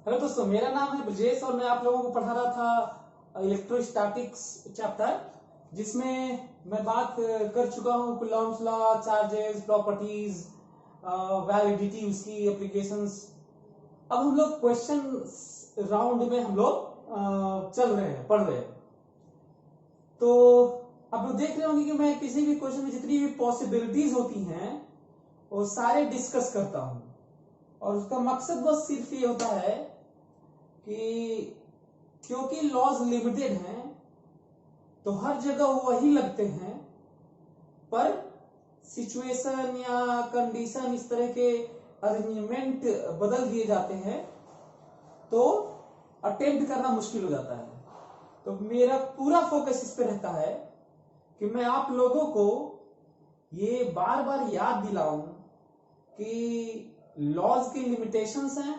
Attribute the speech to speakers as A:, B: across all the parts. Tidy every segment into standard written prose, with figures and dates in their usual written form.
A: Hello दोस्तों, मेरा नाम है ब्रजेश और मैं आप लोगों को पढ़ा रहा था इलेक्ट्रोस्टैटिक्स चैप्टर, जिसमें मैं बात कर चुका हूँ Coulomb's law, charges, properties, validity, उसकी एप्लीकेशंस। अब हम लोग क्वेश्चन राउंड में हम लोग चल रहे हैं, पढ़ रहे हैं। तो आप लोग देख रहे होंगे कि मैं किसी भी क्वेश्चन में जितनी भी पॉसिबिलिटीज होती हैं वो सारे डिस्कस करता हूं, और उसका मकसद बस सिर्फ ये होता है कि क्योंकि लॉज लिमिटेड हैं तो हर जगह वही लगते हैं, पर सिचुएशन या कंडीशन इस तरह के अरेंजमेंट बदल दिए जाते हैं तो अटेम्प्ट करना मुश्किल हो जाता है। तो मेरा पूरा फोकस इस पे रहता है कि मैं आप लोगों को ये बार बार याद दिलाऊं कि लॉज की लिमिटेशंस हैं,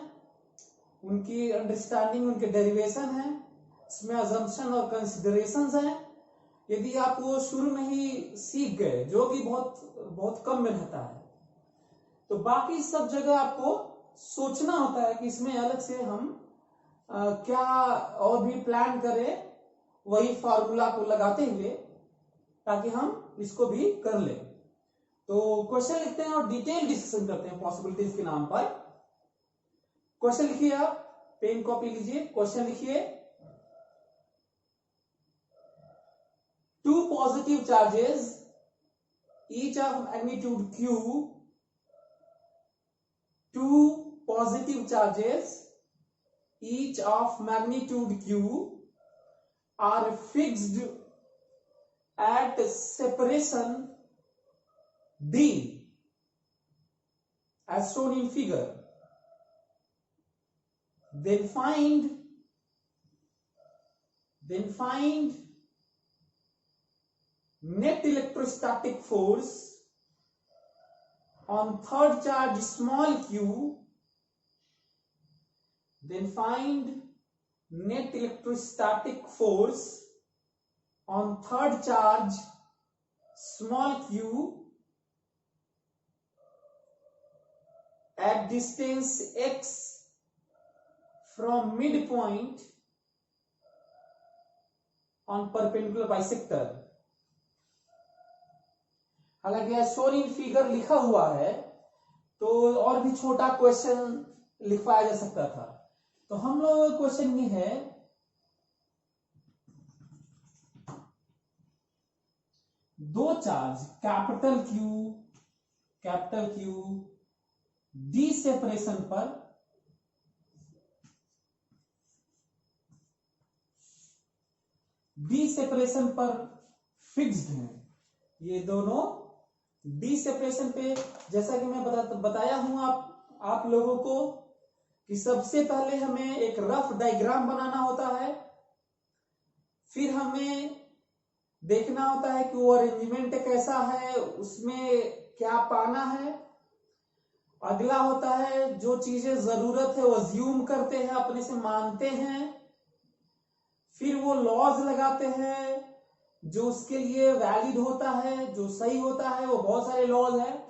A: उनकी अंडरस्टैंडिंग, उनके डेरिवेशन है, इसमें अजम्पशन और कंसिडरेशंस हैं। यदि आप वो शुरू में ही सीख गए, जो कि बहुत बहुत कम में रहता है, तो बाकी सब जगह आपको सोचना होता है कि इसमें अलग से हम क्या और भी प्लान करें, वही फॉर्मूला को लगाते हुए, ताकि हम इसको भी कर लें। तो क्वेश्चन लिखते हैं और डिटेल डिस्कशन करते हैं पॉसिबिलिटीज के नाम पर। क्वेश्चन लिखिए, आप पेन कॉपी लीजिए, क्वेश्चन लिखिए। Two positive charges, each of magnitude q, two positive charges, each of magnitude q, are fixed at separation d, as shown in figure. Then find net electrostatic force on third charge small q. Then find net electrostatic force on third charge small q at distance x from midpoint on perpendicular bisector. हालांकि shown in figure लिखा हुआ है तो और भी छोटा question लिखवाया जा सकता था। तो हम लोग क्वेश्चन ये है, दो charge capital Q D separation पर फिक्स्ड हैं। ये दोनों डी सेपरेशन पे, जैसा कि मैं बताया हूं आप लोगों को कि सबसे पहले हमें एक रफ डायग्राम बनाना होता है, फिर हमें देखना होता है कि वो अरेंजमेंट कैसा है, उसमें क्या पाना है। अगला होता है जो चीजें जरूरत है वो अज्यूम करते हैं, अपने से मानते हैं, फिर वो लॉज लगाते हैं जो उसके लिए वैलिड होता है, जो सही होता है। वो बहुत सारे लॉज हैं,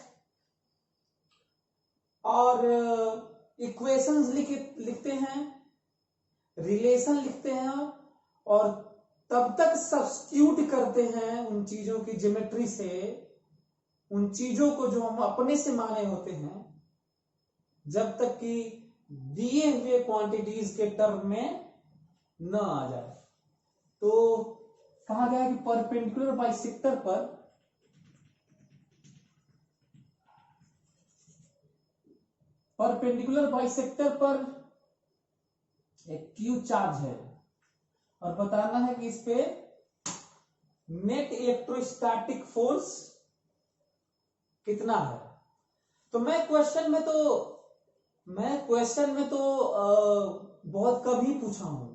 A: और इक्वेशंस लिखते हैं, रिलेशन लिखते हैं, और तब तक सब्स्टिट्यूट करते हैं उन चीजों की ज्योमेट्री से, उन चीजों को जो हम अपने से माने होते हैं, जब तक कि दिए हुए क्वांटिटीज के टर्म में न आ जाए। तो कहा गया कि परपेंडिकुलर बाइसेक्टर पर एक क्यू चार्ज है, और बताना है कि इस पे नेट इलेक्ट्रोस्टैटिक फोर्स कितना है। तो मैं क्वेश्चन में तो बहुत कम ही पूछा हूं।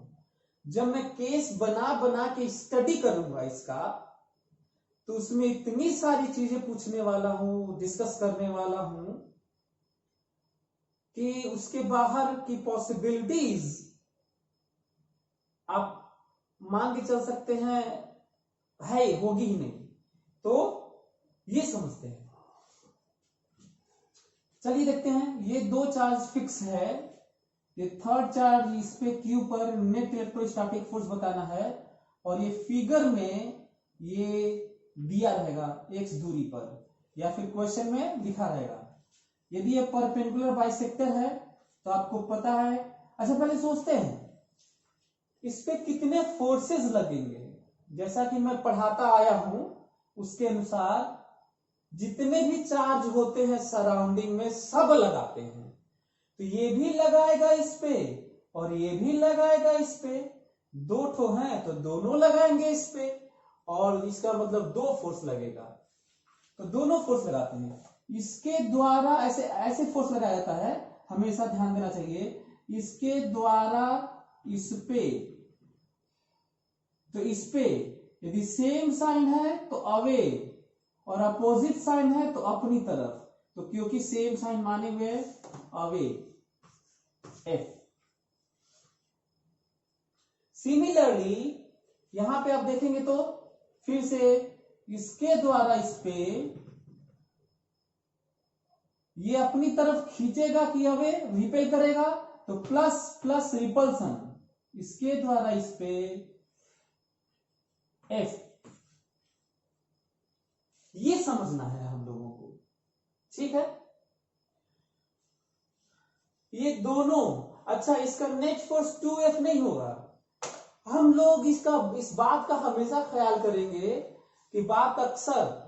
A: जब मैं केस बना के स्टडी करूंगा इसका, तो उसमें इतनी सारी चीजें पूछने वाला हूं, डिस्कस करने वाला हूं, कि उसके बाहर की पॉसिबिलिटीज आप मान के चल सकते हैं है होगी ही नहीं। तो ये समझते हैं। चलिए देखते हैं। ये दो चार्ज फिक्स है, ये थर्ड चार्ज इस पे क्यू पर नेट इलेक्ट्रोस्टैटिक फोर्स बताना है, और ये फिगर में ये दिया रहेगा x दूरी पर, या फिर क्वेश्चन में लिखा रहेगा। यदि ये परपेंडिकुलर बाइसेक्टर है तो आपको पता है। अच्छा, पहले सोचते हैं इस पे कितने फोर्सेस लगेंगे। जैसा कि मैं पढ़ाता आया हूं उसके अनुसार जितने भी चार्ज होते हैं सराउंडिंग में सब लगाते हैं, तो ये भी लगाएगा इस पे और ये भी लगाएगा इस पे, दो ठो हैं तो दोनों लगाएंगे इस पे, और इसका मतलब दो फोर्स लगेगा, तो दोनों फोर्स लगाते हैं। इसके द्वारा ऐसे ऐसे फोर्स लगाया जाता है, हमेशा ध्यान देना चाहिए। इसके द्वारा इस पे, तो इस पे यदि सेम साइन है तो अवे, और अपोजिट साइन है तो अपनी तरफ, तो क्योंकि सेम साइन माने हुए अवे एफ। सिमिलरली यहां पे आप देखेंगे तो फिर से इसके द्वारा इस पे ये अपनी तरफ खींचेगा कि अवे रिपेल करेगा, तो प्लस प्लस रिपल्सन, इसके द्वारा इस पे एफ। ये समझना है हम लोगों को, ठीक है। ये दोनों, अच्छा इसका नेट फोर्स 2F नहीं होगा। हम लोग इस बात का हमेशा ख्याल करेंगे कि बात अक्सर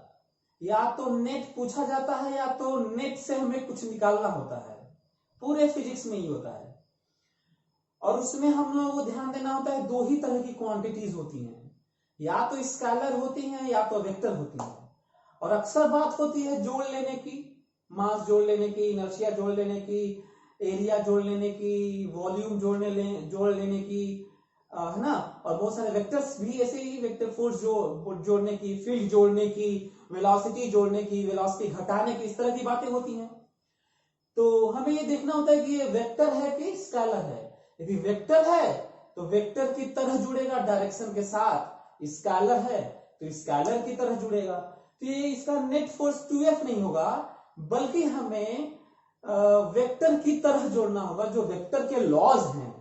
A: या तो नेट पूछा जाता है या तो नेट से हमें कुछ निकालना होता है, पूरे फिजिक्स में ही होता है। और उसमें हम लोगों को ध्यान देना होता है, दो ही तरह की क्वांटिटीज होती हैं, या तो स्केलर होती हैं या तो वेक्टर होती हैं। और अक्सर बात होती है जोड़ लेने की, मास जोड़ लेने की, इनर्शिया जोड़ लेने की, एरिया जोड़ लेने की, वॉल्यूम जोड़ लेने की, है ना। और बहुत सारे वेक्टर्स भी ऐसे ही, वेक्टर फोर्स जोड़ने की, फील्ड जोड़ने की, वेलोसिटी जोड़ने की, वेलोसिटी घटाने की, इस तरह की बातें होती हैं। तो हमें ये देखना होता है कि ये वेक्टर है कि स्केलर है। यदि वेक्टर है तो वेक्टर की तरह जुड़ेगा डायरेक्शन के साथ, स्केलर है तो स्केलर की तरह जुड़ेगा। तो ये इसका नेट फोर्स 2F नहीं होगा, बल्कि हमें वेक्टर की तरह जोड़ना होगा, जो वेक्टर के लॉज हैं।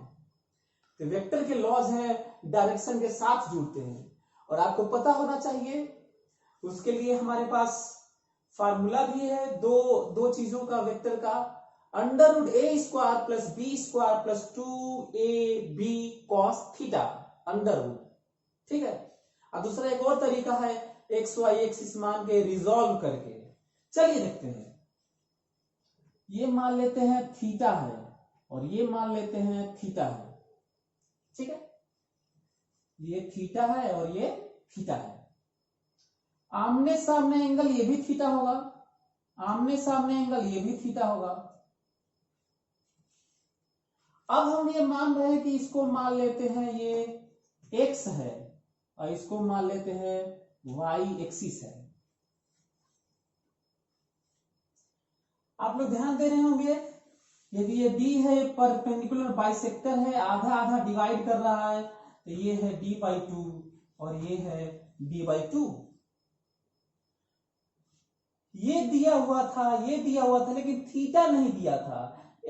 A: तो वेक्टर के लॉज हैं, डायरेक्शन के साथ जुड़ते हैं। और आपको पता होना चाहिए, उसके लिए हमारे पास फार्मूला भी है दो चीजों का, वेक्टर का, √a² plus b² plus 2ab cos theta √, ठीक है। और दूसरा एक और तरीका है x y एक्सिस मान के रिजॉल्व करके। चलिए देखते हैं। ये मान लेते हैं थीटा है और ये मान लेते हैं थीटा है, ठीक है। ये थीटा है और ये थीटा है। आमने सामने एंगल ये भी थीटा होगा, आमने सामने एंगल ये भी थीटा होगा। अब हम ये मान रहे हैं कि इसको मान लेते हैं ये x है और इसको मान लेते हैं y एक्सिस है। आप लोग ध्यान दे रहे होंगे, यदि ये D है, परपेंडिकुलर बाइसेक्टर है, आधा आधा डिवाइड कर रहा है, तो ये है d/2 और ये है d/2। ये दिया हुआ था, लेकिन थीटा नहीं दिया था,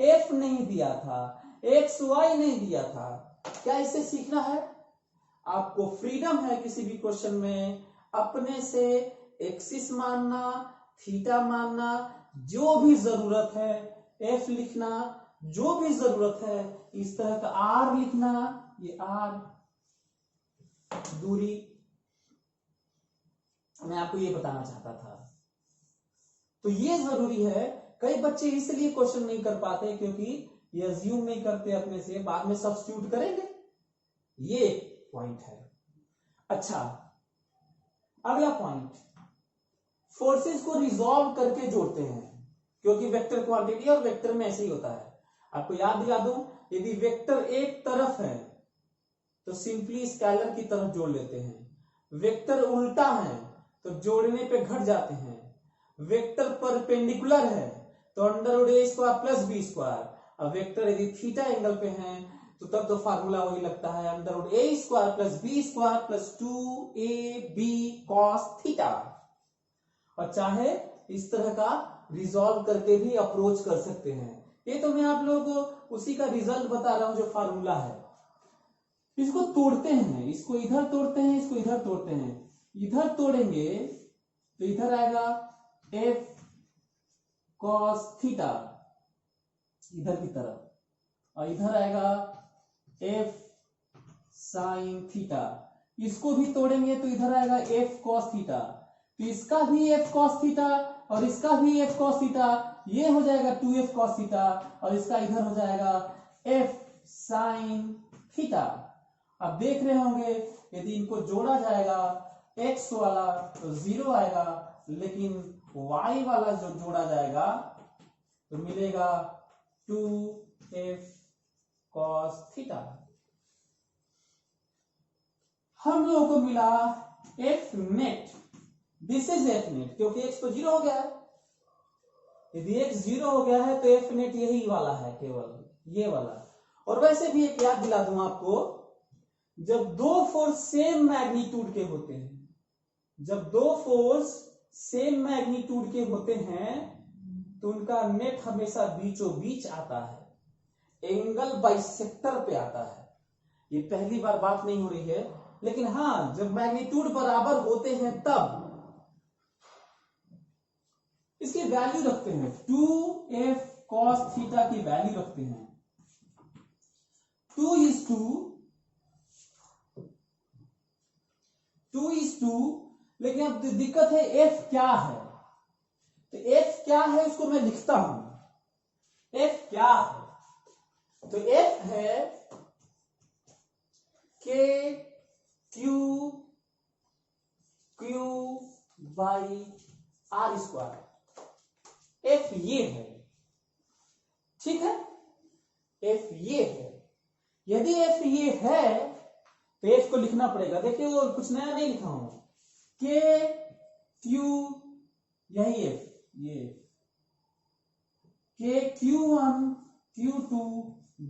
A: f नहीं दिया था, xy नहीं दिया था। क्या इसे सीखना है? आपको फ्रीडम है किसी भी क्वेश्चन में अपने से एक्सिस मानना, थीटा मानना, जो भी जरूरत है, f लिखना, जो भी जरूरत है, इस तरह का r लिखना, ये r दूरी, मैं आपको ये बताना चाहता था। तो ये जरूरी है। कई बच्चे इसलिए क्वेश्चन नहीं कर पाते क्योंकि ये अज्यूम नहीं करते अपने से, बाद में सब्स्टिट्यूट करेंगे। ये एक पॉइंट है। अच्छा, अगला पॉइंट, फोर्सेस को रिजॉल्व करके जोड़ते हैं, क्योंकि वेक्टर क्वांटिटी और वेक्टर में ऐसे ही होता है। आपको याद दिला दूं, यदि वेक्टर एक तरफ है तो सिंपली स्केलर की तरफ जोड़ लेते हैं। वेक्टर उल्टा है तो जोड़ने पे घट जाते हैं। वेक्टर परपेंडिकुलर है तो √a² प्लस b²। अब वेक्टर यदि थीटा एंगल पे है तो तब तो फार्मूला वही लगता है, √a² plus b² plus 2ab cos theta. और चाहे इस तरह का रिजॉल्व करके भी अप्रोच कर सकते हैं ये तो मैं आप लोगों को उसी का रिजल्ट बता रहा हूं जो फार्मूला है। इसको तोड़ते हैं, इसको इधर तोड़ते हैं, इसको इधर तोड़ते हैं। इधर तोड़ेंगे तो इधर आएगा f cos थीटा इधर की तरफ, और इधर आएगा f sin थीटा। इसको भी तोड़ेंगे तो इधर आएगा f cos थीटा, तो इसका भी f cos थीटा और इसका भी f cos थीटा, ये हो जाएगा 2f cos थीटा, और इसका इधर हो जाएगा f sin थीटा। अब देख रहे होंगे यदि इनको जोड़ा जाएगा x वाला तो 0 आएगा, लेकिन y वाला जो जोड़ा जाएगा तो मिलेगा 2f cos थीटा। हम लोगों को मिला f net, this is f net, क्योंकि x तो 0 हो गया है। यदि x 0 हो गया है तो f नेट यही वाला है, केवल ये वाला। और वैसे भी एक याद दिला दूं आपको, जब दो फोर्स सेम मैग्नीट्यूड के होते हैं, जब दो फोर्स सेम मैग्नीट्यूड के होते हैं तो उनका नेट हमेशा बीचों बीच आता है, एंगल बाइसेक्टर पे आता है। ये पहली बार बात नहीं हो रही है, लेकिन हाँ जब मैग्नीट्यूड बराबर होते हैं तब इसकी वैल्यू रखते हैं, 2f cos थीटा की वैल्यू रखते हैं 2:2, लेकिन अब दिक्कत है f क्या है, तो f क्या है उसको मैं लिखता हूं। f क्या है, तो f है k q by r square. f ये है, ठीक है, f ये है। यदि f ये है तो f को लिखना पड़ेगा। देखिए वो कुछ नया नहीं लिखा हूं, k q यही f, ये k q1 q2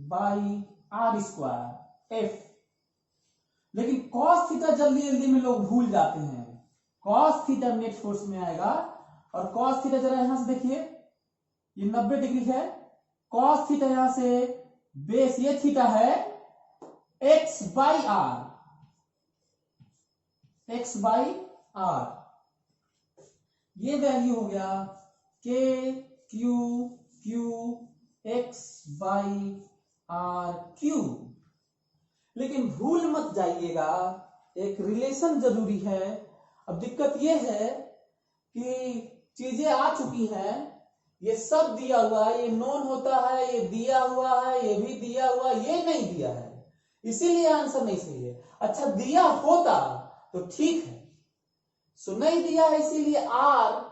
A: by r square f। लेकिन cos थीटा जल्दी जल्दी में लोग भूल जाते हैं, cos थीटा नेट फोर्स में आएगा, और cos थीटा जरा यहां से देखिए, ये 90 डिग्री है, cos थीटा यहां से बेस ये थीटा है x by r, x by r, ये वैल्यू हो गया k q x by r cube. लेकिन भूल मत जाइएगा, एक रिलेशन जरूरी है। अब दिक्कत यह है कि चीजें आ चुकी हैं, ये सब दिया हुआ है, ये नोन होता है, ये दिया हुआ है, ये भी दिया हुआ, ये नहीं दिया है, इसीलिए आंसर नहीं सही है। अच्छा दिया होता तो ठीक है, सो नहीं दिया है, इसीलिए r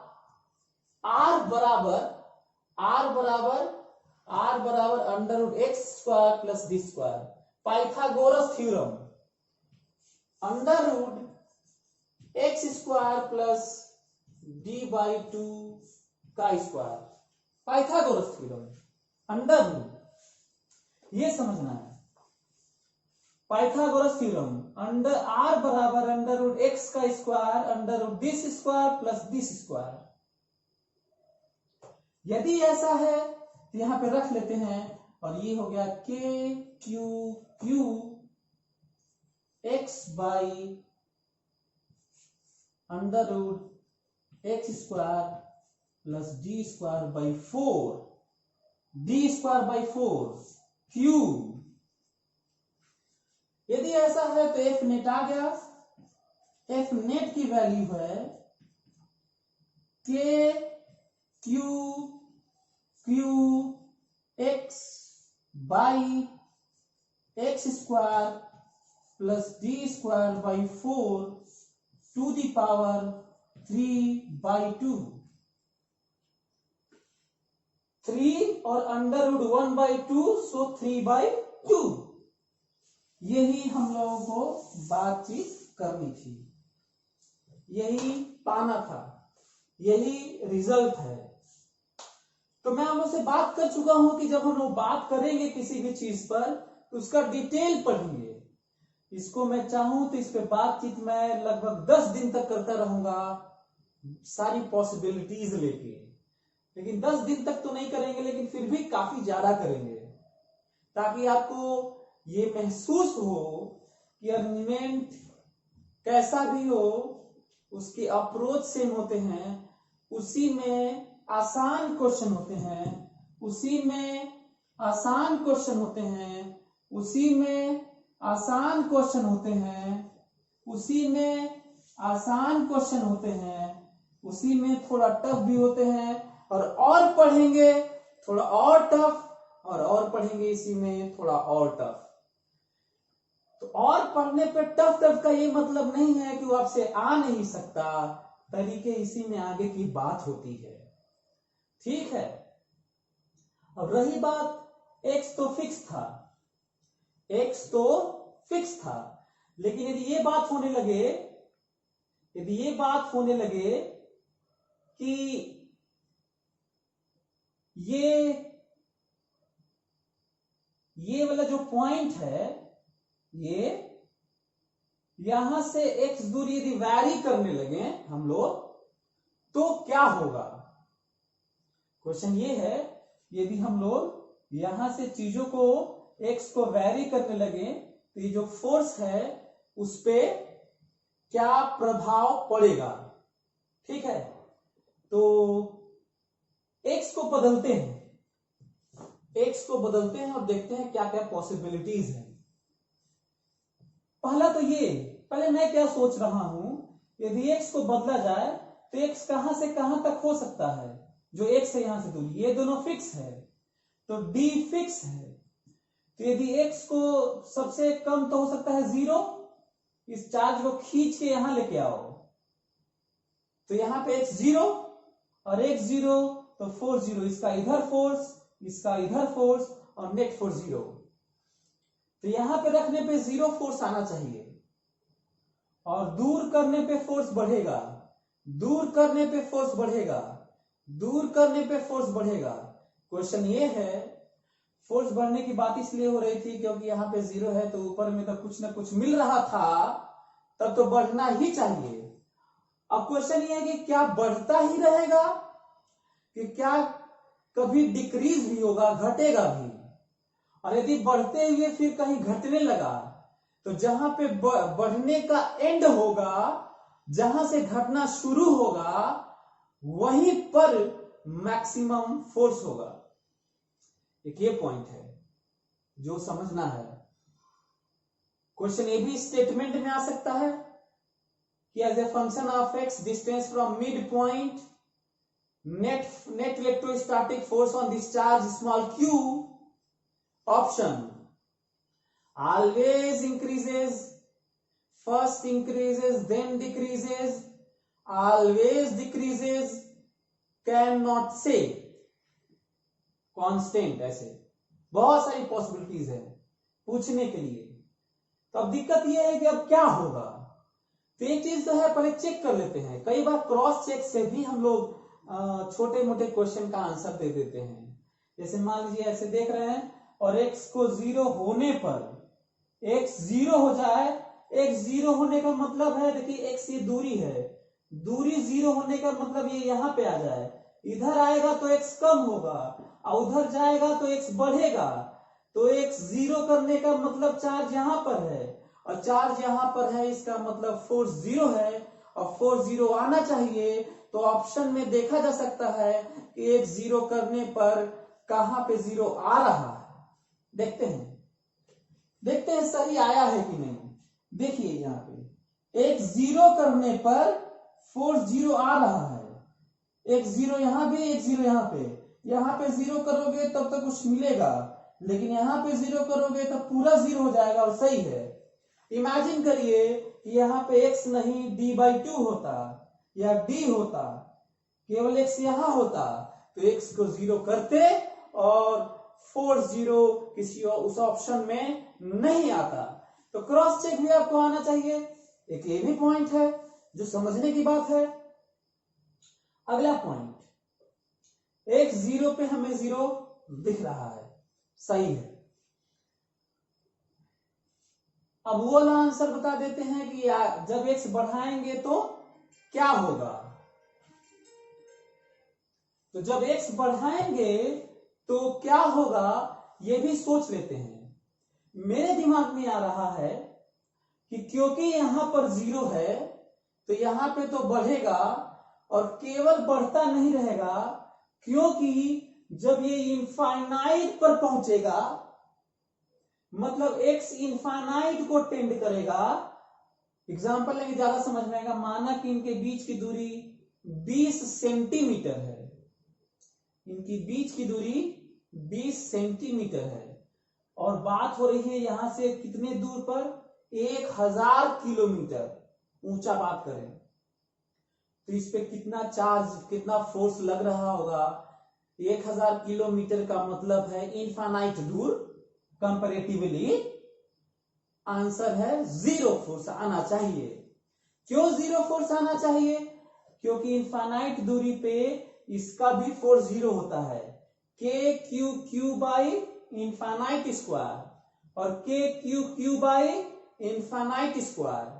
A: बराबर under root x square plus d square, Pythagoras theorem, under root x square plus d by 2 का square, Pythagoras theorem, under root, ये समझना है। पाइथागोरस थ्योरम अंडर r बराबर अंडर रूट एक्स का square under root this square plus this square. यदि ऐसा है तो यहां पे रख लेते हैं, और ये हो गया k q x by under root x square plus d square by 4, d square by 4 cube. यदि ऐसा है तो f नेट आ गया, f नेट की वैल्यू है k q x by x square plus d square by 4 to the power 3/2, 3 और under root 1/2, सो 3/2। यही हम लोगों को बातचीत करनी थी, यही पाना था, यही रिजल्ट है। तो मैं हम लोग से बात कर चुका हूं कि जब हम लोग बात करेंगे किसी भी चीज पर तो उसका डिटेल पढ़ेंगे। इसको मैं चाहूं तो इस पे बातचीत मैं लगभग 10 दिन तक करता रहूंगा, सारी पॉसिबिलिटीज लेके। लेकिन 10 दिन तक तो नहीं करेंगे, लेकिन फिर भी काफी ज्यादा करेंगे, ताकि आपको ये महसूस हो कि अरेंजमेंट कैसा भी हो उसके अप्रोच सेम होते हैं, उसी में आसान क्वेश्चन होते हैं, उसी में आसान क्वेश्चन होते हैं, उसी में आसान क्वेश्चन होते हैं, उसी में आसान क्वेश्चन होते हैं, उसी में थोड़ा टफ भी होते हैं, और पढ़ेंगे थोड़ा और टफ, और पढ़ेंगे इसी में थोड़ा और टफ। तो और पढ़ने पे टफ टफ का ये मतलब नहीं है कि वो आपसे आ नहीं सकता, तरीके इसी में आगे की बात होती है। ठीक है, अब रही बात, x तो फिक्स था, x तो फिक्स था, लेकिन यदि ये बात होने लगे कि ये वाला जो पॉइंट है, ये यहां से x दूरी यदि वैरी करने लगे हम लोग, तो क्या होगा? क्वेश्चन ये है, यदि हम लोग यहां से चीजों को x को वैरी करने लगे तो ये जो फोर्स है उस पे क्या प्रभाव पड़ेगा? ठीक है, तो x को बदलते हैं और देखते हैं क्या क्या पॉसिबिलिटीज है। पहले मैं क्या सोच रहा हूं, यदि x को बदला जाए तो x कहां से कहां तक हो सकता है? जो x है यहां से दूरी, ये दोनों फिक्स है, तो d फिक्स है, तो यदि x को सबसे कम तो हो सकता है 0, इस चार्ज को खींच के यहां लेके आओ, तो यहां पे x 0 और x 0, तो फोर्स 0, इसका इधर फोर्स, इसका इधर फोर्स, और नेट फोर्स 0, तो यहां पे रखने पे 0 फोर्स आना चाहिए, और दूर करने पे फोर्स बढ़ेगा, दूर करने पे फोर्स बढ़ेगा, दूर करने पे फोर्स बढ़ेगा। क्वेश्चन ये है, फोर्स बढ़ने की बात इसलिए हो रही थी क्योंकि यहाँ पे 0 है, तो ऊपर में तो कुछ ना कुछ मिल रहा था, तब तो बढ़ना ही चाहिए। अब क्वेश्चन ये है कि क्या बढ़ता ही रहेगा, कि क्या कभी डिक्रीज भी होगा, घटेगा भी? और यदि बढ़ते हुए फिर कहीं घटने लगा, तो जहां पे बढ़ने का एंड होगा, जहां से घटना शुरू होगा, वहीं पर मैक्सिमम फोर्स होगा। एक ये पॉइंट है जो समझना है। क्वेश्चन ये भी स्टेटमेंट में आ सकता है कि as a function of x distance from mid point net electrostatic force on this charge small q option always increases, first increases then decreases, always decreases, cannot say, constant. ऐसे बहुत सारी possibilities है पूछने के लिए। तो अब दिक्कत यह है कि अब क्या होगा, तो एक चीज तो है, पहले चेक कर लेते हैं। कई बार क्रॉस चेक से भी हम लोग छोटे मोटे क्वेश्चन का आंसर दे देते हैं। जैसे मान लीजिए ऐसे देख रहे हैं, और x को 0 होने पर, x 0 हो जाए, x 0 होने का मतलब है, देखिए x ये दूरी है, दूरी 0 होने का मतलब ये यहां पे आ जाए, इधर आएगा तो x कम होगा, और उधर जाएगा तो x बढ़ेगा, तो x 0 करने का मतलब चार्ज यहां पर है, और चार्ज यहां पर है, इसका मतलब फोर्स 0 है, और फोर्स 0 आना चाहिए। तो ऑप्शन में देखा जा सकता है कि एक 0 करने पर कहां पे 0 आ रहा है। देखते हैं सही आया है कि नहीं। देखिए यहां पे एक 0 करने पर फोर्स 0 आ रहा है, एक 0 यहां पे, एक 0 यहां पे 0 करोगे तब तक कुछ मिलेगा, लेकिन यहां पे 0 करोगे तब पूरा 0 हो जाएगा, और सही है। इमेजिन करिए कि यहाँ पे x नहीं d/2 होता, या d होता, केवल x यहां होता, तो x को 0 करते और फोर्स 0 किसी उस ऑप्शन में नहीं आता। तो क्रॉस चेक भी आपको आना चाहिए। एक ये भी पॉइंट है जो समझने की बात है। अगला पॉइंट, x 0 पे हमें 0 दिख रहा है, सही है। अब वो वाला आंसर बता देते हैं कि जब x बढ़ाएंगे तो क्या होगा। तो जब x बढ़ाएंगे तो क्या होगा ये भी सोच लेते हैं। मेरे दिमाग में आ रहा है कि क्योंकि यहां पर 0 है तो यहां पे तो बढ़ेगा, और केवल बढ़ता नहीं रहेगा, क्योंकि जब ये इनफाइनाइट पर पहुंचेगा, मतलब x इनफाइनाइट को टेंड करेगा। एग्जाम्पल लेंगे, ज्यादा समझ में आएगा। माना कि इनके बीच की दूरी 20 सेंटीमीटर है, इनकी बीच की दूरी 20 सेंटीमीटर है, और बात हो रही है यहां से कितने दूर पर, 1000 किलोमीटर ऊंचा बात करें तो इस पे कितना चार्ज, कितना फोर्स लग रहा होगा। 1000 किलोमीटर का मतलब है इनफाइनाइट दूर, कंपैरेटिवली आंसर है 0 फोर्स आना चाहिए। क्यों 0 फोर्स आना चाहिए? क्योंकि इनफाइनाइट दूरी पे इसका भी फोर्स 0 होता है, के q Q by infinite square, और के q Q by infinite square.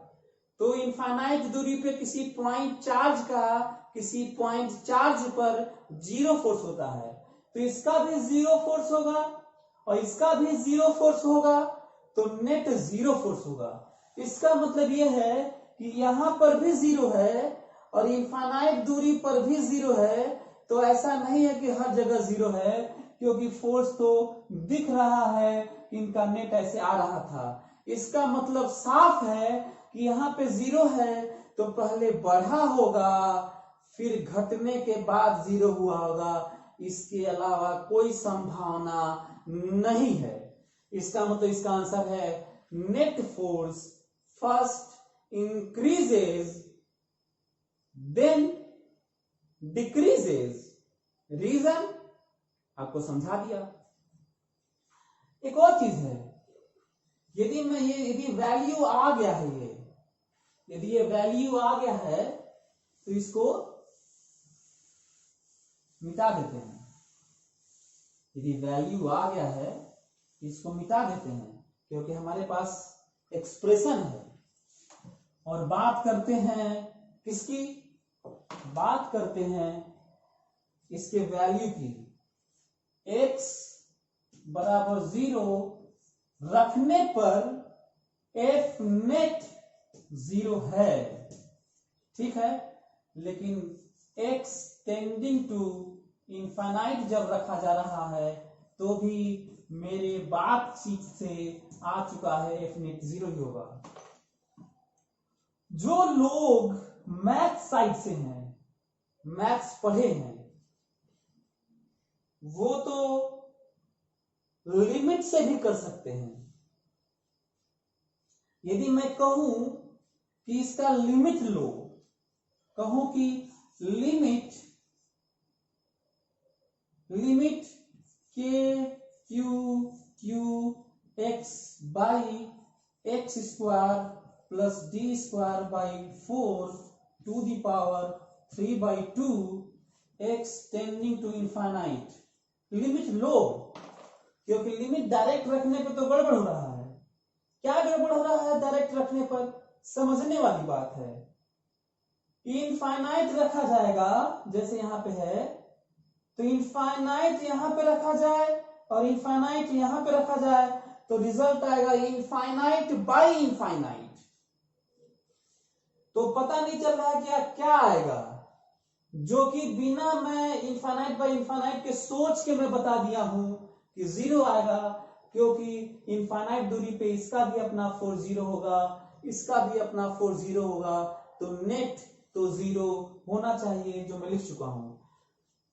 A: तो इनफाइनाइट दूरी पे किसी पॉइंट चार्ज का किसी पॉइंट चार्ज पर 0 फोर्स होता है, तो इसका भी 0 फोर्स होगा और इसका भी 0 फोर्स होगा, तो नेट 0 फोर्स होगा। इसका मतलब यह है कि यहां पर भी 0 है और इनफाइनाइट दूरी पर भी 0 है, तो ऐसा नहीं है कि हर जगह 0 है, क्योंकि फोर्स तो दिख रहा है, इनका नेट ऐसे आ रहा था। इसका मतलब साफ है कि यहाँ पे 0 है तो पहले बढ़ा होगा, फिर घटने के बाद 0 हुआ होगा, इसके अलावा कोई संभावना नहीं है। इसका मतलब इसका आंसर है net force first increases then decreases. Reason आपको समझा दिया। एक और चीज है, यदि वैल्यू आ गया है, यदि ये वैल्यू आ गया है तो इसको मिटा देते हैं। यदि वैल्यू आ गया है इसको मिटा देते हैं, क्योंकि हमारे पास एक्सप्रेशन है। और बात करते हैं किसकी? बात करते हैं इसके वैल्यू की। x बराबर 0 रखने पर f नेट 0 है, ठीक है। लेकिन x टेंडिंग टू इनफाइनाइट जब रखा जा रहा है तो भी मेरे बातचीत से आ चुका है f नेट 0 ही होगा। जो लोग मैथ साइड से हैं, मैथ्स पढ़े हैं, वो तो लिमिट से भी कर सकते हैं। यदि मैं कहूं कि इसका लिमिट लो, कहूं कि लिमिट के q q x by x square plus d square by 4 to the power 3/2 x tending to infinite. Limit लो, क्योंकि लिमिट डायरेक्ट रखने पे तो गड़बड़ हो रहा है। क्या गड़बड़ हो रहा है डायरेक्ट रखने पर? समझने वाली बात है। इनफाइनाइट रखा जाएगा, जैसे यहां पे है, तो इनफाइनाइट यहां पे रखा जाए और इनफाइनाइट यहां पे रखा जाए, तो रिजल्ट आएगा इनफाइनाइट बाई इनफाइनाइट। तो पता नहीं चल रहा है क्या आएगा, जो कि बिना मैं इनफाइनाइट बाई इनफाइनाइट के सोच के मैं बता दिया हूं कि 0 आएगा, क्योंकि इनफाइनाइट दूरी पे इसका भी अपना फोर्स 0 होगा, इसका भी अपना फोर्स 0 होगा, तो नेट तो 0 होना चाहिए, जो मैं लिख चुका हूं।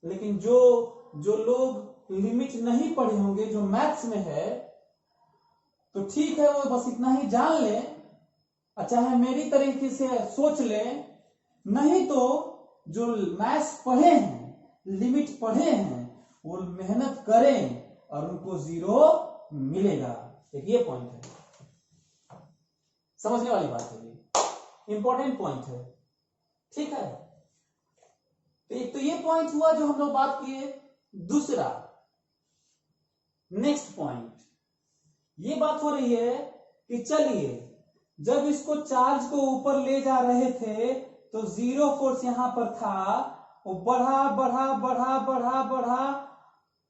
A: लेकिन जो लोग लिमिट नहीं पढ़े होंगे, जो मैथ्स में है, तो ठीक है, वो बस इतना ही जान ले, अच्छा है मेरी तरीके से सोच ले। नहीं तो जो मैथ्स पढ़े हैं, लिमिट पढ़े हैं, वो मेहनत करें और उनको 0 मिलेगा। एक ये पॉइंट है, समझने वाली बात है, ये इंपॉर्टेंट पॉइंट है, ठीक है। तो एक तो ये पॉइंट हुआ जो हम लोग बात किए। दूसरा नेक्स्ट पॉइंट, ये बात हो रही है कि चलिए, जब इसको चार्ज को ऊपर ले जा रहे थे तो 0 फोर्स यहां पर था, वो बढ़ा बढ़ा बढ़ा बढ़ा बढ़ा,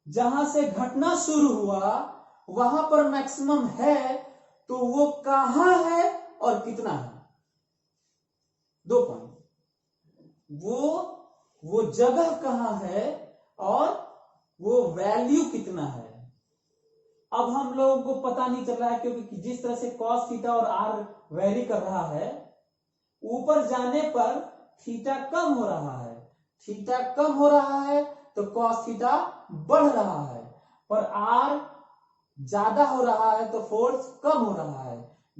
A: जहां से घटना शुरू हुआ वहां पर मैक्सिमम है, तो वो कहां है और कितना है। 2 पॉइंट, वो जगह कहां है और वो वैल्यू कितना है। अब हम लोगों को पता नहीं चल रहा है, क्योंकि जिस तरह से कॉस थीटा और आर वेरी कर रहा है, ऊपर जाने पर थीटा कम हो रहा है, थीटा कम हो रहा है तो कॉस थीटा बढ़ रहा है, पर आर ज्यादा हो रहा है तो फोर्स कम हो रहा है।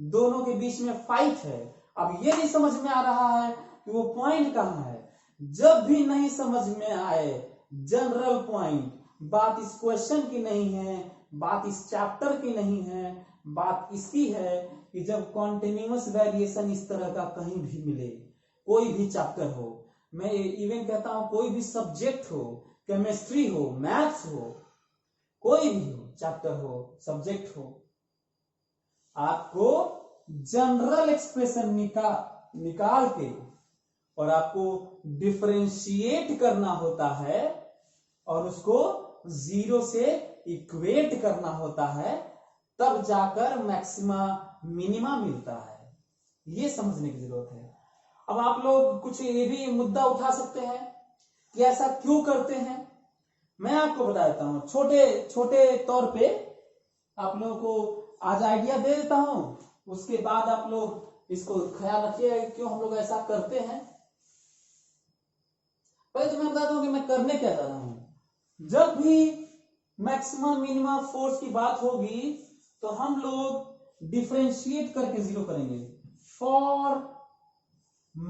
A: दोनों के बीच में फाइट है। अब ये नहीं समझ में आ रहा है कि वो पॉइंट कहां है। जब भी नहीं समझ में आए जनरल पॉइंट, बात इस क्वेश्चन की नहीं है, बात इस चैप्टर की नहीं है, बात इसकी है कि जब कॉन्टिन्यूअस वेरिएशन इस तरह का कहीं भी मिले, कोई भी चैप्टर हो, मैं इवन कहता हूं कोई भी सब्जेक्ट हो, केमिस्ट्री हो, मैथ्स हो, कोई भी हो, चैप्टर हो, सब्जेक्ट हो, आपको जनरल एक्सप्रेशन निकाल के और आपको डिफरेंशिएट करना होता है और उसको जीरो से इक्वेट करना होता है, तब जाकर मैक्सिमा मिनिमा मिलता है। ये समझने की जरूरत है। अब आप लोग कुछ ये भी मुद्दा उठा सकते हैं कि ऐसा क्यों करते हैं। मैं आपको बता देता हूं, छोटे छोटे तौर पे आप लोगों को आज आइडिया दे देता हूं, उसके बाद आप लोग इसको ख्याल रखिए क्यों हम लोग ऐसा करते हैं। पहले तो मैं बताता हूं कि मैं करने क्या जा रहा हूं। जब भी मैक्सिमम मिनिमम फोर्स की बात होगी तो हम लोग डिफरेंशिएट करके जीरो करेंगे। For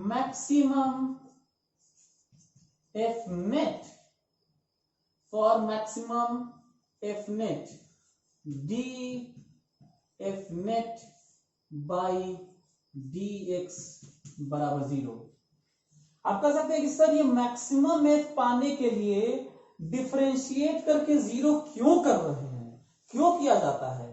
A: maximum F net, for maximum F net, D F net by D x बराबर 0। आप कह सकते हैं कि सर ये मैक्सिमम एफ पाने के लिए डिफरेंशिएट करके 0 क्यों कर रहे हैं, क्यों किया जाता है,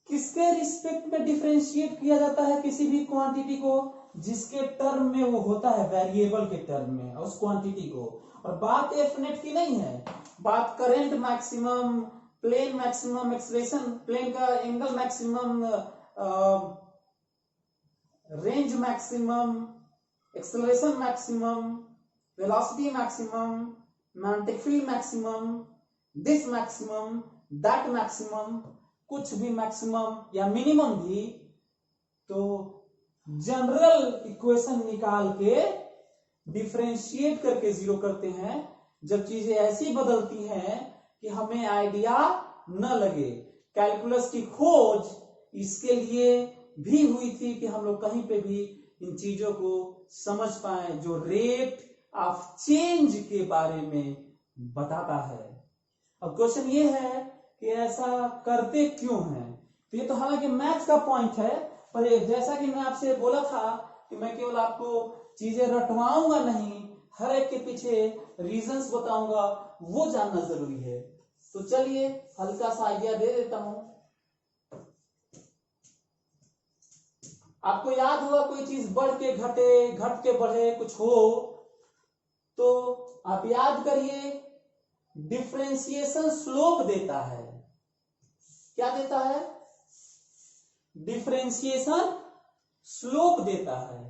A: किसके रिस्पेक्ट में डिफरेंशिएट किया जाता है किसी भी क्वांटिटी को, जिसके टर्म में वो होता है, वेरिएबल के टर्म में उस क्वांटिटी को। और बात एफ नेट की नहीं है, बात current maximum, plane maximum, acceleration plane का angle maximum, range maximum, acceleration maximum, velocity maximum, magnetic field maximum, this maximum, that maximum, कुछ भी मैक्सिमम या मिनिमम भी, तो जनरल इक्वेशन निकाल के डिफरेंशिएट करके 0 करते हैं। जब चीजें ऐसी बदलती हैं कि हमें आइडिया न लगे। कैलकुलस की खोज इसके लिए भी हुई थी कि हम लोग कहीं पे भी इन चीजों को समझ पाए, जो रेट ऑफ चेंज के बारे में बताता है। अब क्वेश्चन ये है कि ऐसा करते क्यों हैं। तो ये तो हालांकि मैथ्स का पॉइंट है, पर जैसा कि मैं आपसे बोला था कि मैं केवल आपको चीजें रटवाऊंगा नहीं, हर एक के पीछे रीजंस बताऊंगा, वो जानना जरूरी है। तो चलिए हल्का सा आइडिया दे देता हूं। आपको याद होगा कोई चीज बढ़ के घटे, घट के बढ़े, कुछ हो, तो आप याद करिए डिफरेंशिएशन स्लोप देता है। क्या देता है? डिफरेंशिएशन स्लोप देता है।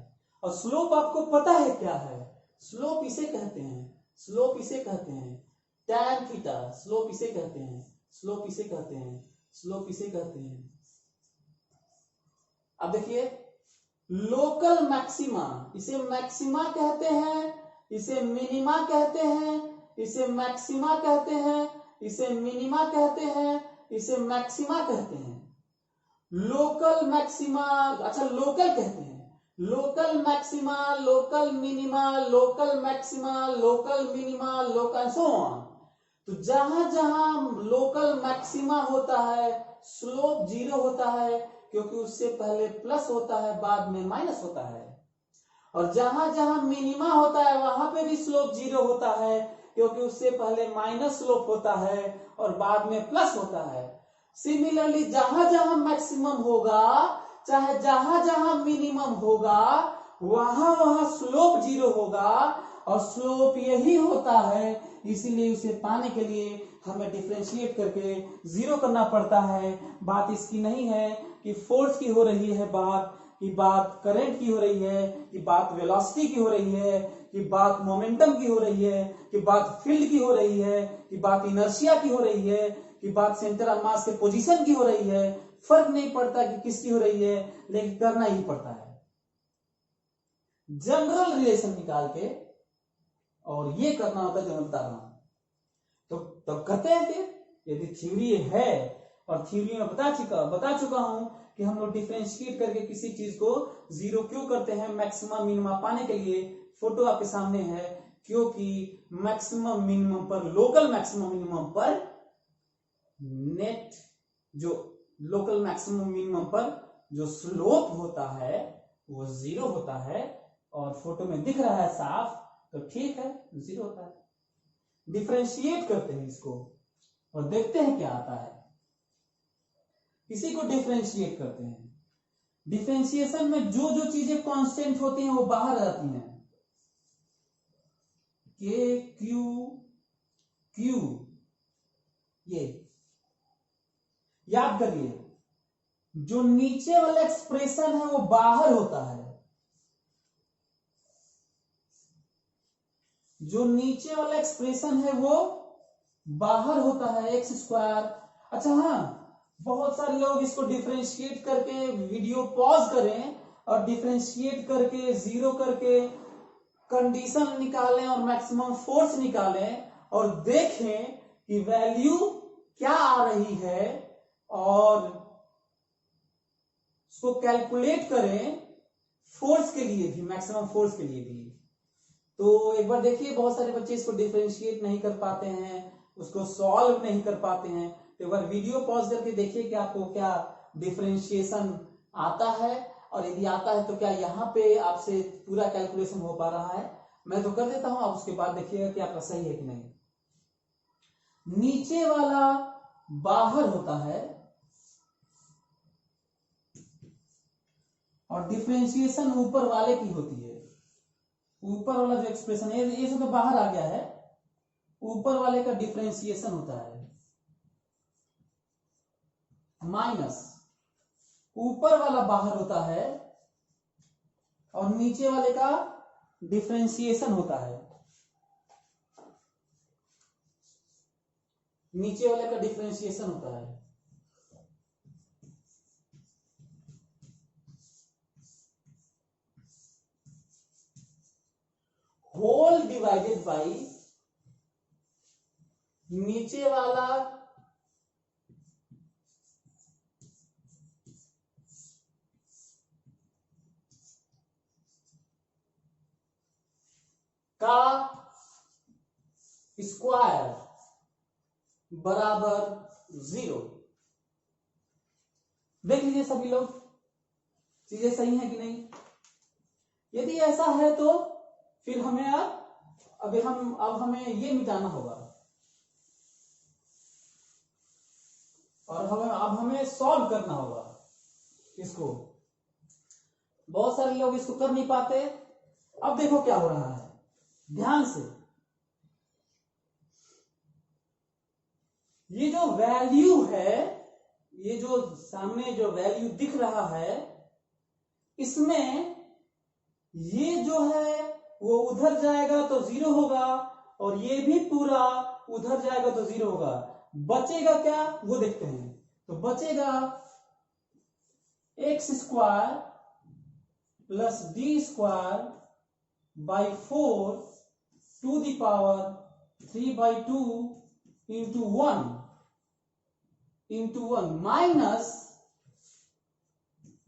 A: और स्लोप आपको पता है क्या है? स्लोप इसे कहते हैं, स्लोप इसे कहते हैं टैन थीटा, स्लोप इसे कहते हैं, स्लोप इसे कहते हैं, स्लोप इसे कहते हैं। अब देखिए लोकल मैक्सिमा, इसे मैक्सिमा कहते हैं, इसे मिनिमा कहते हैं, इसे मैक्सिमा कहते हैं, इसे मिनिमा कहते हैं, इसे मैक्सिमा कहते हैं। लोकल मैक्सिमा, अच्छा लोकल कहते हैं, local maxima, local minima, local maxima, local minima, local so on. तो जहां जहां लोकल मैक्सिमा होता है स्लोप 0 होता है, क्योंकि उससे पहले प्लस होता है बाद में माइनस होता है। और जहां जहां मिनिमा होता है वहां पे भी स्लोप 0 होता है, क्योंकि उससे पहले माइनस स्लोप होता है और बाद में प्लस होता है। सिमिलरली जहां जहां मैक्सिमम होगा, चाहे जहां जहां मिनिमम होगा, वहां वहां स्लोप 0 होगा और स्लोप यही होता है, इसीलिए उसे पाने के लिए हमें डिफरेंशिएट करके जीरो करना पड़ता है। बात इसकी नहीं है कि फोर्स की हो रही है बात, कि बात करंट की हो रही है, कि बात वेलोसिटी की हो रही है, कि बात मोमेंटम की हो रही है, कि बात फील्ड की हो रही है, कि बात इनर्शिया की हो रही है, कि बात सेंटर ऑफ मास के पोजीशन की हो रही है। फर्क नहीं पड़ता कि किसकी हो रही है, लेकिन करना ही पड़ता है जनरल रिलेशन निकाल के, और ये करना होता है जनरल धारणा। तो तब कहते हैं फिर यदि थ्योरी है, और थ्योरी में बता चुका हूं कि हम लोग डिफरेंशिएट करके किसी चीज को जीरो क्यों करते हैं, मैक्सिमम मिनिमम पाने के लिए। फोटो आपके सामने है, क्योंकि मैक्सिमम मिनिमम पर, लोकल मैक्सिमम मिनिमम पर नेट, जो लोकल मैक्सिमम मिनिमम पर जो स्लोप होता है वो जीरो होता है, और फोटो में दिख रहा है साफ, तो ठीक है, जीरो होता है। डिफरेंशिएट करते हैं इसको और देखते हैं क्या आता है। इसी को डिफरेंशिएट करते हैं। डिफरेंशिएशन में जो जो चीजें कांस्टेंट होती हैं वो बाहर आ जाती हैं। के क्यू क्यू, ये याद करिए, जो नीचे वाला एक्सप्रेशन है वो बाहर होता है, जो नीचे वाला एक्सप्रेशन है वो बाहर होता है, एक्स स्क्वायर। अच्छा हाँ, बहुत सारे लोग इसको डिफरेंशिएट करके वीडियो पॉज करें और डिफरेंशिएट करके जीरो करके कंडीशन निकालें और मैक्सिमम फोर्स निकालें और देखें कि वैल्यू क्या आ रही है, और उसको कैलकुलेट करें फोर्स के लिए भी, मैक्सिमम फोर्स के लिए भी। तो एक बार देखिए, बहुत सारे बच्चे इसको डिफरेंशिएट नहीं कर पाते हैं, उसको सॉल्व नहीं कर पाते हैं। तो एक बार वीडियो पॉज करके देखिए कि आपको क्या डिफरेंशिएशन आता है, और यदि आता है तो क्या यहाँ पे आपसे पूरा कैलकुलेशन हो पा रहा है। मैं तो कर देता हूं, आप उसके बाद देखिएगा कि आपका सही है कि नहीं। नीचे वाला बाहर होता है और डिफरेंशिएशन ऊपर वाले की होती है। ऊपर वाला जो एक्सप्रेशन है ये सब तो बाहर आ गया है, ऊपर वाले का डिफरेंशिएशन होता है माइनस, ऊपर वाला बाहर होता है और नीचे वाले का डिफरेंशिएशन होता है, नीचे वाले का डिफरेंशिएशन होता है। होल डिवाइडेड बाई नीचे वाला का स्क्वायर बराबर जीरो। देख लीजिए सभी लोग, चीजें सही है कि नहीं। यदि ऐसा है तो फिर हमें अब हमें ये मिटाना होगा, और हमें सॉल्व करना होगा इसको। बहुत सारे लोग इसको कर नहीं पाते। अब देखो क्या हो रहा है, ध्यान से। ये जो वैल्यू है, ये जो सामने जो वैल्यू दिख रहा है, इसमें ये जो है वो उधर जाएगा तो जीरो होगा, और ये भी पूरा उधर जाएगा तो जीरो होगा। बचेगा क्या वो देखते हैं। तो बचेगा x square plus d square by 4 to the power 3/2 into 1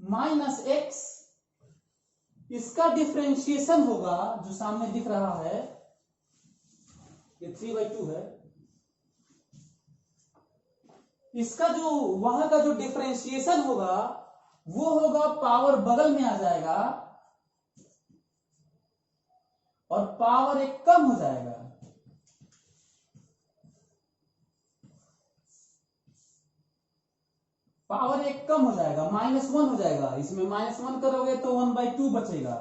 A: minus x, इसका डिफरेंशिएशन होगा जो सामने दिख रहा है, ये 3/2 है। इसका जो वहां का जो डिफरेंशिएशन होगा वो होगा, पावर बगल में आ जाएगा और पावर एक कम हो जाएगा। पावर एक कम हो जाएगा, -1 हो जाएगा। इसमें -1 करोगे तो 1/2 बचेगा,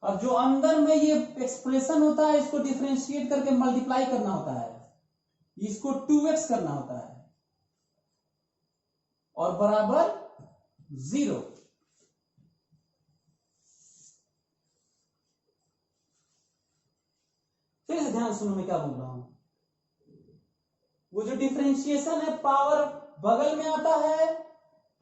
A: और जो अंदर में ये एक्सप्रेशन होता है इसको डिफरेंशिएट करके मल्टीप्लाई करना होता है, इसको 2x करना होता है और बराबर 0। फिर से ध्यान सुनो मैं क्या बोल रहा हूं। वो जो डिफरेंशिएशन है पावर बगल में आता है,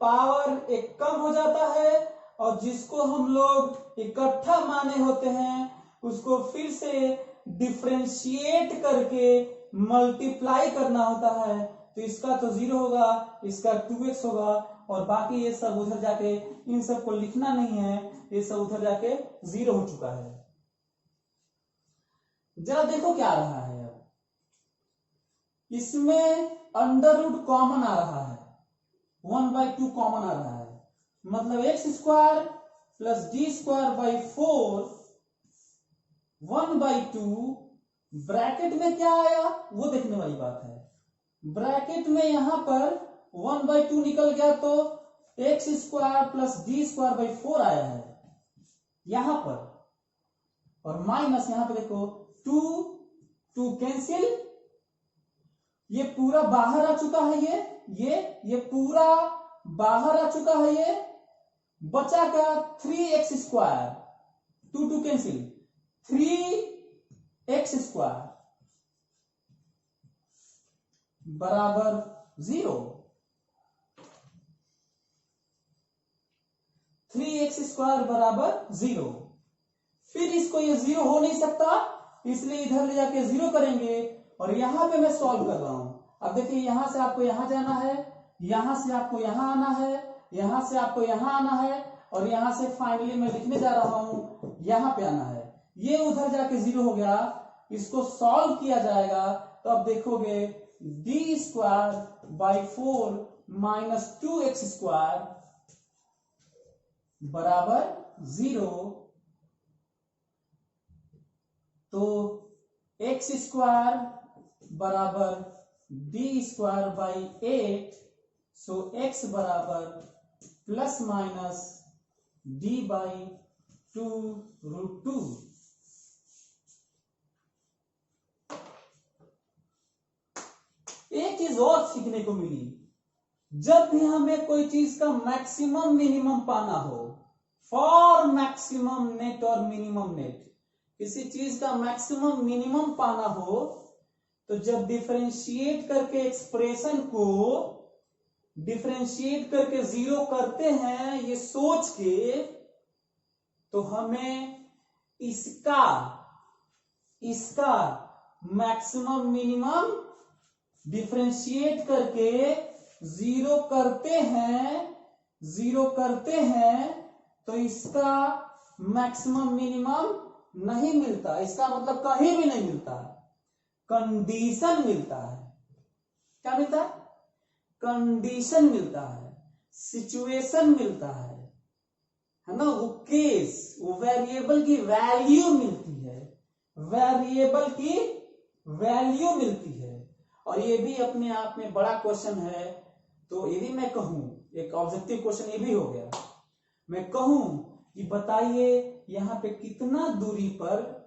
A: पावर एक कम हो जाता है और जिसको हम लोग इकट्ठा माने होते हैं उसको फिर से डिफरेंशिएट करके मल्टीप्लाई करना होता है। तो इसका तो 0 होगा, इसका 2x होगा और बाकी ये सब उधर जाके, इन सब को लिखना नहीं है, ये सब उधर जाके 0 हो चुका है। जरा देखो क्या आ रहा है। अब इसमें अंडर रूट कॉमन आ रहा है, 1/2 कॉमन आ रहा है, मतलब x² प्लस d²/4 1/2 ब्रैकेट में क्या आया वो देखने वाली बात है। ब्रैकेट में यहां पर 1/2 निकल गया तो x² प्लस d²/4 आया है यहां पर, और माइनस यहां पे देखो 2 कैंसिल, ये पूरा बाहर आ चुका है, ये पूरा बाहर आ चुका है, ये बचा क्या 3x², 2 कैंसिल, 3x² बराबर 0। 3x² बराबर 0। फिर इसको ये 0 हो नहीं सकता, इसलिए इधर ले जाके 0 करेंगे और यहां पे मैं सॉल्व कर रहा हूं। अब देखिए यहां से आपको यहां जाना है, यहां से आपको यहां आना है, यहां से आपको यहां आना है और यहां से फाइनली मैं लिखने जा रहा हूं यहां पे आना है। ये उधर जाके 0 हो गया, इसको सॉल्व किया जाएगा तो अब देखोगे d²/4 माइनस 2x² बराबर 0। तो x² बराबर d²/8, सो x बराबर प्लस माइनस d/2√2। एक चीज और सीखने को मिली, जब भी हमें कोई चीज का मैक्सिमम मिनिमम पाना हो, फॉर मैक्सिमम नेट और मिनिमम नेट, किसी चीज का मैक्सिमम मिनिमम पाना हो तो जब डिफरेंशिएट करके एक्सप्रेशन को डिफरेंशिएट करके 0 करते हैं ये सोच के, तो हमें इसका मैक्सिमम मिनिमम डिफरेंशिएट करके 0 करते हैं तो इसका मैक्सिमम मिनिमम नहीं मिलता, इसका मतलब कहीं भी नहीं मिलता, कंडीशन मिलता है। क्या मिलता है? कंडीशन मिलता है, सिचुएशन मिलता है ना, वो केस, वो वेरिएबल की वैल्यू मिलती है, वेरिएबल की वैल्यू मिलती है। और ये भी अपने आप में बड़ा क्वेश्चन है। तो यदि मैं कहूं, एक ऑब्जेक्टिव क्वेश्चन ये भी हो गया, मैं कहूं कि बताइए यहां पे कितना दूरी पर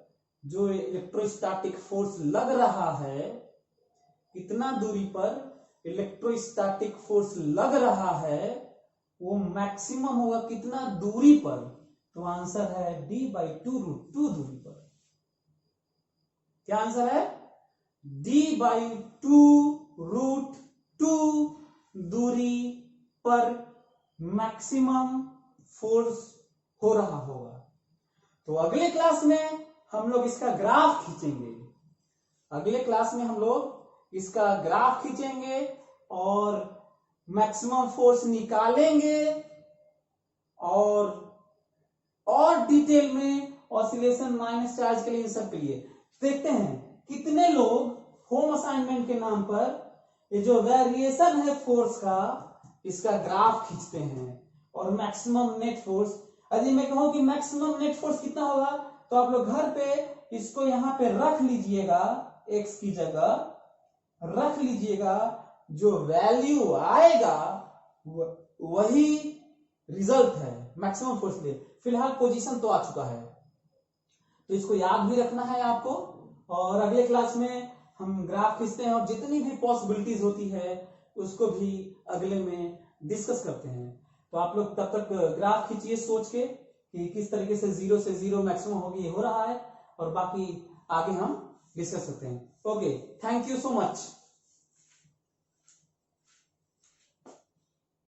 A: जो इलेक्ट्रोस्टैटिक फोर्स लग रहा है, कितना दूरी पर इलेक्ट्रोस्टैटिक फोर्स लग रहा है, वो मैक्सिमम होगा कितना दूरी पर? तो आंसर है d/2√2 दूरी पर। क्या आंसर है? d/2√2 दूरी पर मैक्सिमम फोर्स हो रहा होगा। तो अगले क्लास में हम लोग इसका ग्राफ खींचेंगे, अगले क्लास में हम लोग इसका ग्राफ खींचेंगे और मैक्सिमम फोर्स निकालेंगे और डिटेल में ऑसिलेशन, माइनस चार्ज के लिए, इन सब के लिए देखते हैं कितने लोग होम असाइनमेंट के नाम पर ये जो वेरिएशन है फोर्स का, इसका ग्राफ खींचते हैं और मैक्सिमम नेट फोर्स। यदि मैं कहूं कि मैक्सिमम नेट फोर्स कितना होगा तो आप लोग घर पे इसको यहां पे रख लीजिएगा, x की जगह रख लीजिएगा, जो वैल्यू आएगा वही रिजल्ट है मैक्सिमम फोर्स लिए। फिलहाल पोजीशन तो आ चुका है, तो इसको याद भी रखना है आपको। और अगले क्लास में हम ग्राफ खींचते हैं और जितनी भी पॉसिबिलिटीज होती है उसको भी अगले में डिस्कस करते हैं। तो आप लोग तब तक ग्राफ खींचिए सोच के कि किस तरीके से 0 से 0 मैक्सिमम होगी हो रहा है, और बाकी आगे हम डिस्कस करते हैं। Okay, thank you so much.